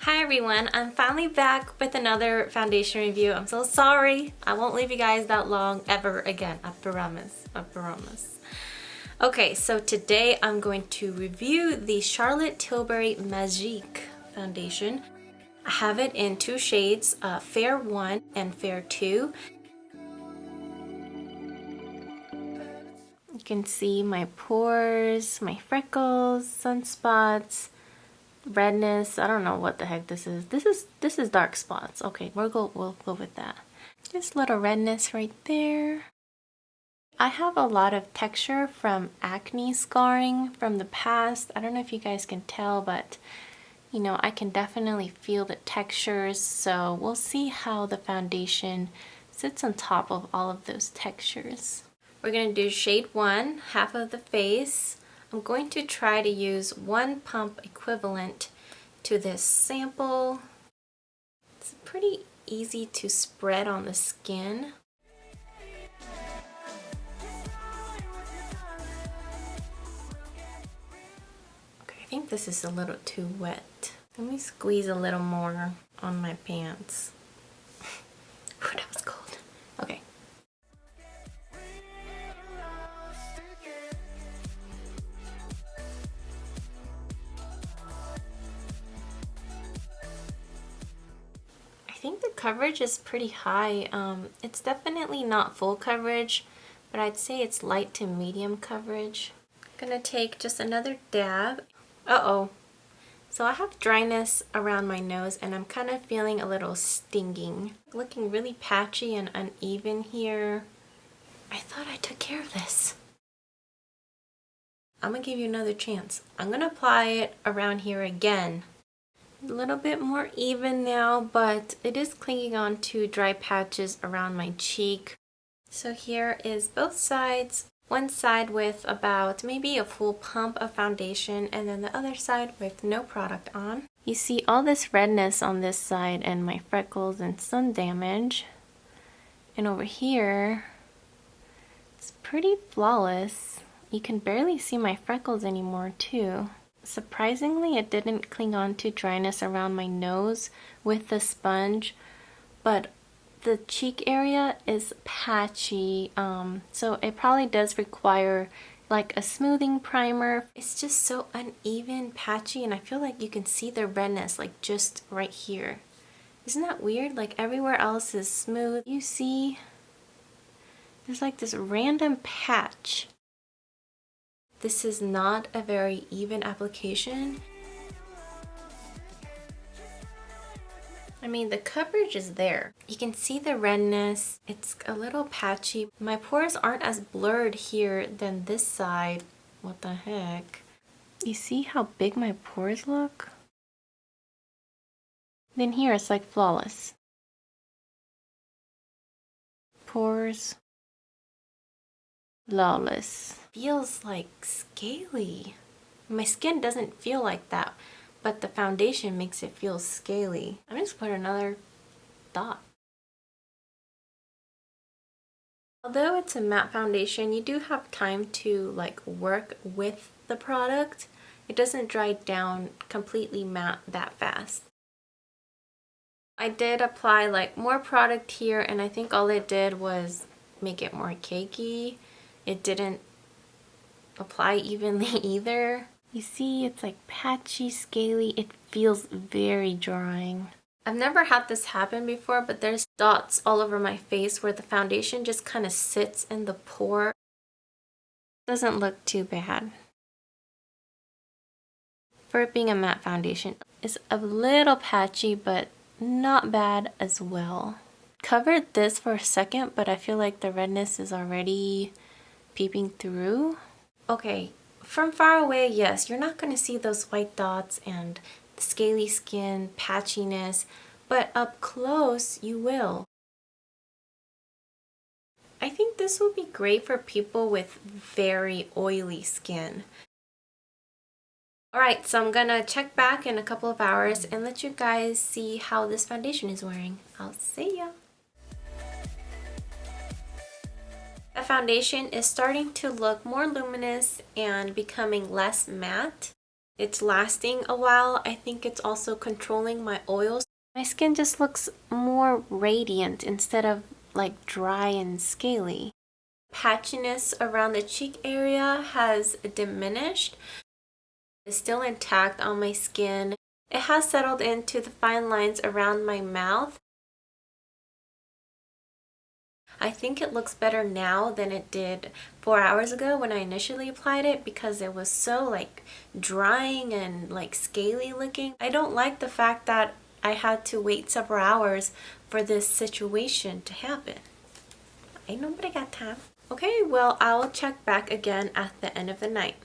Hi everyone, I'm finally back with another foundation review. I'm so sorry. I won't leave you guys that long ever again. I promise. I promise. Okay, so today I'm going to review the Charlotte Tilbury Magique foundation. I have it in two shades, Fair 1 and Fair 2. You can see my pores, my freckles, sunspots, redness. I don't know what the heck this is. This is dark spots. Okay, we'll go with that. Just a little redness right there. I have a lot of texture from acne scarring from the past. I don't know if you guys can tell, but you know, I can definitely feel the textures. So we'll see how the foundation sits on top of all of those textures. We're gonna do shade 1, half of the face. I'm going to try to use one pump equivalent to this sample. It's pretty easy to spread on the skin. Okay, I think this is a little too wet. Let me squeeze a little more on my pants. Ooh, that was cold. Okay. I think the coverage is pretty high. It's definitely not full coverage, but I'd say it's light to medium coverage. I'm gonna take just another dab. Uh-oh. So I have dryness around my nose and I'm kind of feeling a little stinging. Looking really patchy and uneven here. I thought I took care of this. I'm gonna give you another chance. I'm gonna apply it around here again. A little bit more even now, but it is clinging on to dry patches around my cheek. So here is both sides. One side with about maybe a full pump of foundation and then the other side with no product on. You see all this redness on this side and my freckles and sun damage. And over here, it's pretty flawless. You can barely see my freckles anymore too. Surprisingly, it didn't cling on to dryness around my nose with the sponge, but the cheek area is patchy, so it probably does require like a smoothing primer. It's just so uneven, patchy, and I feel like you can see the redness like just right here. Isn't that weird? Like everywhere else is smooth. You see, there's like this random patch. This is not a very even application. I mean, the coverage is there. You can see the redness. It's a little patchy. My pores aren't as blurred here than this side. What the heck? You see how big my pores look? Then here it's like flawless. Pores. Flawless. Feels like scaly. My skin doesn't feel like that, but the foundation makes it feel scaly. I'm just put another dot. Although it's a matte foundation, you do have time to like work with the product. It doesn't dry down completely matte that fast. I did apply like more product here, and I think all it did was make it more cakey. It didn't apply evenly either. You see, it's like patchy, scaly. It feels very drying. I've never had this happen before, but there's dots all over my face where the foundation just kind of sits in the pore. Doesn't look too bad. For it being a matte foundation, it's a little patchy, but not bad as well. Covered this for a second, but I feel like the redness is already peeping through. Okay, from far away, yes, you're not going to see those white dots and the scaly skin, patchiness, but up close, you will. I think this would be great for people with very oily skin. Alright, so I'm gonna check back in a couple of hours and let you guys see how this foundation is wearing. I'll see ya! The foundation is starting to look more luminous and becoming less matte. It's lasting a while. I think it's also controlling my oils. My skin just looks more radiant instead of like dry and scaly. Patchiness around the cheek area has diminished. It's still intact on my skin. It has settled into the fine lines around my mouth. I think it looks better now than it did 4 hours ago when I initially applied it because it was so like drying and like scaly looking. I don't like the fact that I had to wait several hours for this situation to happen. Ain't nobody got time. Okay, well, I'll check back again at the end of the night.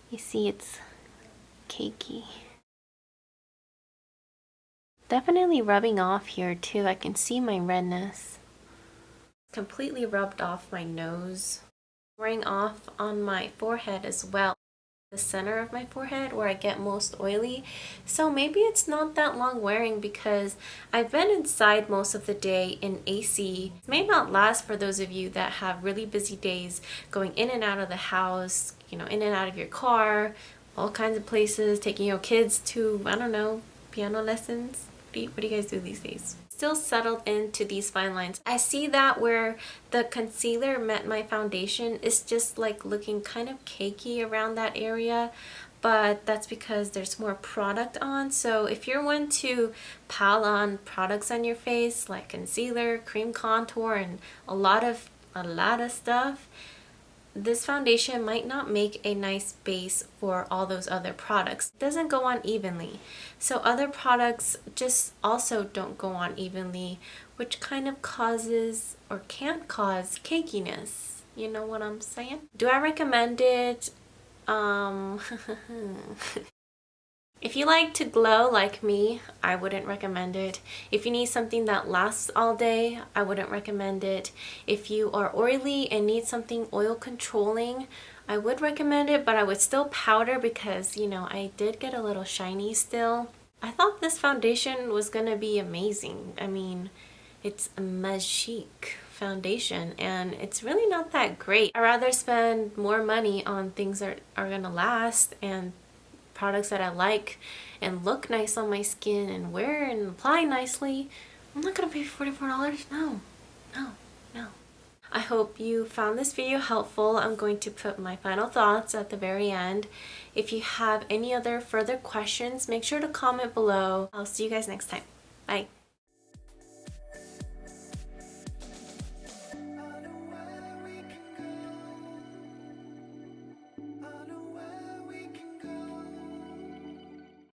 You see, it's cakey. Definitely rubbing off here too. I can see my redness. Completely rubbed off my nose. Wearing off on my forehead as well. The center of my forehead where I get most oily. So maybe it's not that long wearing because I've been inside most of the day in AC. It may not last for those of you that have really busy days going in and out of the house, you know, in and out of your car, all kinds of places, taking your kids to, I don't know, piano lessons. What do you guys do these days? Still settled into these fine lines. I see that where the concealer met my foundation is just like looking kind of cakey around that area, but that's because there's more product on. So if you're one to pile on products on your face like concealer, cream contour, and a lot of stuff, this foundation might not make a nice base for all those other products. It doesn't go on evenly. So other products just also don't go on evenly, which kind of causes or can cause cakiness. You know what I'm saying? Do I recommend it? If you like to glow like me, I wouldn't recommend it. If you need something that lasts all day, I wouldn't recommend it. If you are oily and need something oil controlling, I would recommend it, but I would still powder because, you know, I did get a little shiny still. I thought this foundation was gonna be amazing. I mean, it's a magique foundation and it's really not that great. I'd rather spend more money on things that are gonna last and products that I like and look nice on my skin and wear and apply nicely. I'm not gonna pay $44. No. I hope you found this video helpful. I'm going to put my final thoughts at the very end. If you have any other further questions, make sure to comment below. I'll see you guys next time. Bye.